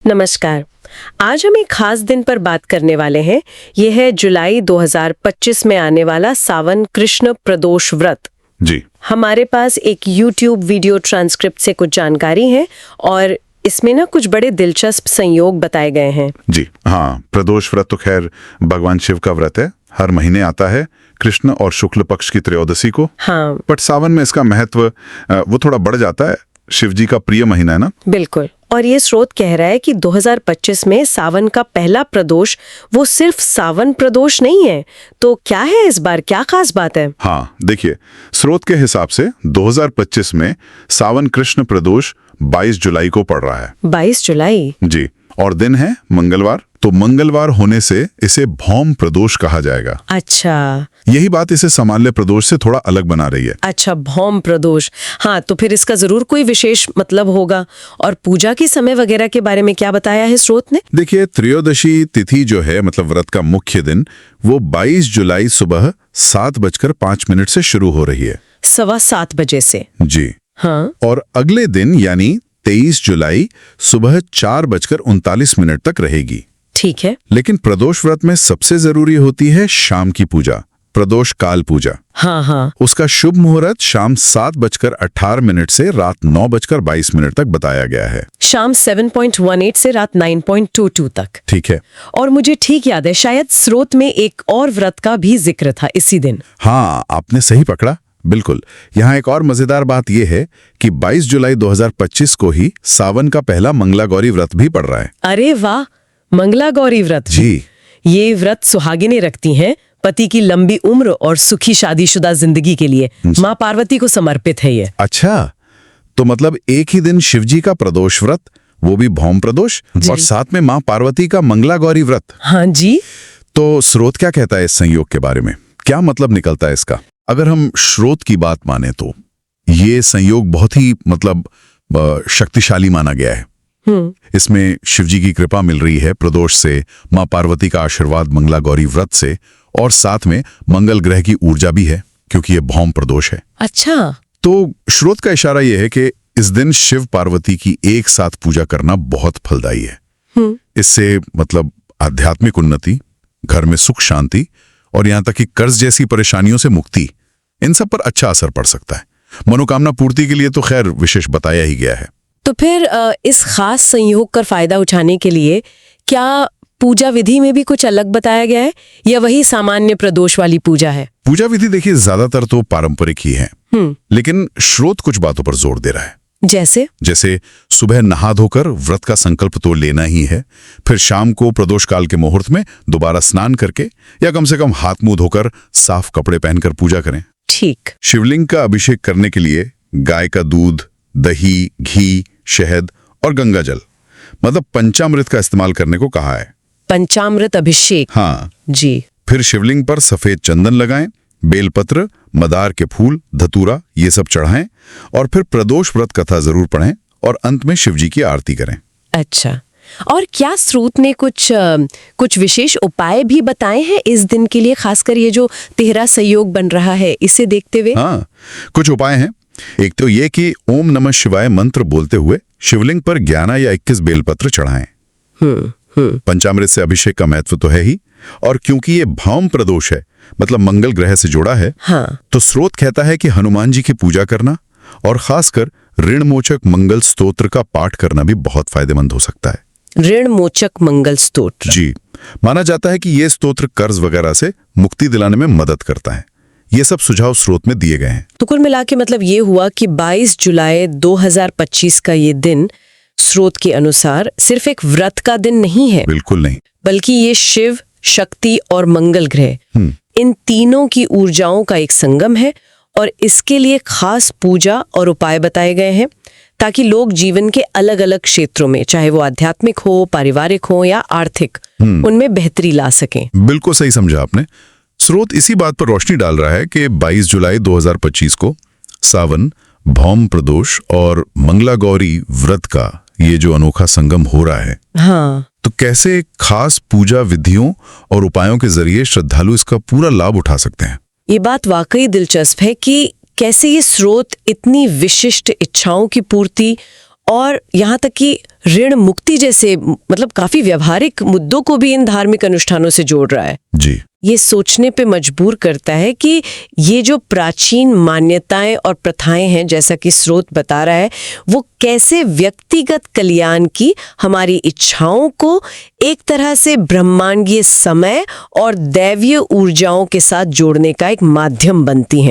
नमस्कार। आज हम एक खास दिन पर बात करने वाले हैं। ये है जुलाई 2025 में आने वाला सावन कृष्ण प्रदोष व्रत। जी। हमारे पास एक YouTube वीडियो ट्रांसक्रिप्ट से कुछ जानकारी है और इसमें ना कुछ बड़े दिलचस्प संयोग बताए गए हैं। जी हाँ, प्रदोष व्रत तो खैर भगवान शिव का व्रत है, हर महीने आता है कृष्ण और शुक्ल पक्ष की त्रयोदशी को। हाँ, बट सावन में इसका महत्व वो थोड़ा बढ़ जाता है, शिव जी का प्रिय महीना है ना। बिल्कुल। और ये स्रोत कह रहा है कि 2025 में सावन का पहला प्रदोष वो सिर्फ सावन प्रदोष नहीं है। तो क्या है इस बार, क्या खास बात है? हाँ देखिए, स्रोत के हिसाब से 2025 में सावन कृष्ण प्रदोष 22 जुलाई को पड़ रहा है। 22 जुलाई? जी, और दिन है मंगलवार। तो मंगलवार होने से इसे भौम प्रदोष कहा जाएगा। अच्छा, यही बात इसे सामान्य प्रदोष से थोड़ा अलग बना रही है। अच्छा, भौम प्रदोष। हाँ, तो फिर इसका जरूर कोई विशेष मतलब होगा। और पूजा की समय वगैरह के बारे में क्या बताया है स्रोत ने? देखिए, त्रयोदशी तिथि जो है, मतलब व्रत का मुख्य दिन, वो 22 जुलाई सुबह 7:05 से शुरू हो रही है। 7:15 बजे से? जी हाँ। और अगले दिन यानी 23 जुलाई सुबह 4:39 तक रहेगी। ठीक है। लेकिन प्रदोष व्रत में सबसे जरूरी होती है शाम की पूजा, प्रदोष काल पूजा। हाँ हाँ। उसका शुभ मुहूर्त शाम 7:18 से रात 9:22 तक बताया गया है। शाम 7.18 से रात 9.22 तक। ठीक है। और मुझे ठीक याद है, शायद स्रोत में एक और व्रत का भी जिक्र था इसी दिन। हाँ, आपने सही पकड़ा, बिल्कुल। यहाँ एक और मजेदार बात यह है कि 22 जुलाई 2025 को ही सावन का पहला मंगला गौरी व्रत भी पड़ रहा है। अरे वाह, मंगला गौरी व्रत। जी। ये व्रत सुहागिनें रखती हैं पति की लंबी उम्र और सुखी शादीशुदा जिंदगी के लिए। माँ पार्वती को समर्पित है ये। अच्छा, तो मतलब एक ही दिन शिवजी का प्रदोष व्रत, वो भी भौम प्रदोष, और साथ में माँ पार्वती का मंगला गौरी व्रत। हाँ जी। तो स्रोत क्या कहता है इस संयोग के बारे में, क्या मतलब निकलता है इसका? अगर हम स्रोत की बात माने तो ये संयोग बहुत ही शक्तिशाली माना गया है। इसमें शिवजी की कृपा मिल रही है प्रदोष से, माँ पार्वती का आशीर्वाद मंगला गौरी व्रत से, और साथ में मंगल ग्रह की ऊर्जा भी है क्योंकि ये भौम प्रदोष है। अच्छा। तो स्रोत का इशारा यह है कि इस दिन शिव पार्वती की एक साथ पूजा करना बहुत फलदायी है। इससे मतलब आध्यात्मिक उन्नति, घर में सुख शांति और यहाँ तक कि कर्ज जैसी परेशानियों से मुक्ति, इन सब पर अच्छा असर पड़ सकता है। मनोकामना पूर्ति के लिए तो खैर विशेष बताया ही गया है। तो फिर इस खास संयोग का फायदा उठाने के लिए क्या पूजा विधि में भी कुछ अलग बताया गया है या वही सामान्य प्रदोष वाली पूजा है? पूजा विधि देखिए ज्यादातर तो पारंपरिक ही है, लेकिन स्रोत कुछ बातों पर जोर दे रहा है। जैसे सुबह नहा धोकर व्रत का संकल्प तो लेना ही है, फिर शाम को प्रदोष काल के मुहूर्त में दोबारा स्नान करके या कम से कम हाथ मुंह धोकर साफ कपड़े पहनकर पूजा करें। ठीक। शिवलिंग का अभिषेक करने के लिए गाय का दूध, दही, घी, शहद और गंगा जल, मतलब पंचामृत का इस्तेमाल करने को कहा है। पंचामृत अभिषेक? हाँ जी। फिर शिवलिंग पर सफेद चंदन लगाएं, बेलपत्र, मदार के फूल, धतूरा, ये सब चढ़ाएं और फिर प्रदोष व्रत कथा जरूर पढ़ें और अंत में शिवजी की आरती करें। अच्छा, और क्या स्रोत ने कुछ विशेष उपाय भी बताए हैं इस दिन के लिए, खासकर ये जो 13 संयोग बन रहा है इसे देखते हुए? हाँ, कुछ उपाय हैं। एक तो ये कि ओम नमः शिवाय मंत्र बोलते हुए शिवलिंग पर 11 या 21 बेलपत्र चढ़ाएं। पंचामृत से अभिषेक का महत्व तो है ही, और क्योंकि ये भौम प्रदोष है, मतलब मंगल ग्रह से जुड़ा है, हाँ। तो स्रोत कहता है कि हनुमान जी की पूजा करना और खासकर ऋण मोचक मंगल स्तोत्र का पाठ करना भी बहुत फायदेमंद हो सकता है। ऋण मोचक मंगल स्तोत्र? जी, माना जाता है कि ये स्तोत्र कर्ज वगैरह से मुक्ति दिलाने में मदद करता है। ये सब सुझाव स्रोत में दिए गए हैं। तो कुल मिला के मतलब ये हुआ कि 22 जुलाई 2025 का ये दिन स्रोत के अनुसार सिर्फ एक व्रत का दिन नहीं है। बिल्कुल नहीं, बल्कि ये शिव, शक्ति और मंगल ग्रह, इन तीनों की ऊर्जाओं का एक संगम है और इसके लिए खास पूजा और उपाय बताए गए हैं ताकि लोग जीवन के अलग अलग क्षेत्रों में, चाहे वो आध्यात्मिक हो, पारिवारिक हो या आर्थिक, उनमें बेहतरी ला सकें। बिल्कुल सही समझा आपने। स्रोत इसी बात पर रोशनी डाल रहा है कि 22 जुलाई 2025 को सावन, भौम प्रदोष और मंगला गौरी व्रत का ये जो अनोखा संगम हो रहा है, हाँ, तो कैसे खास पूजा विधियों और उपायों के जरिए श्रद्धालु इसका पूरा लाभ उठा सकते हैं। ये बात वाकई दिलचस्प है कि कैसे ये स्रोत इतनी विशिष्ट इच्छाओं की पूर्ति और यहाँ तक कि ऋण मुक्ति जैसे मतलब काफी व्यवहारिक मुद्दों को भी इन धार्मिक अनुष्ठानों से जोड़ रहा है। जी। ये सोचने पे मजबूर करता है कि ये जो प्राचीन मान्यताएं और प्रथाएं हैं, जैसा कि स्रोत बता रहा है, वो कैसे व्यक्तिगत कल्याण की हमारी इच्छाओं को एक तरह से ब्रह्मांडीय समय और दैवीय ऊर्जाओं के साथ जोड़ने का एक माध्यम बनती हैं।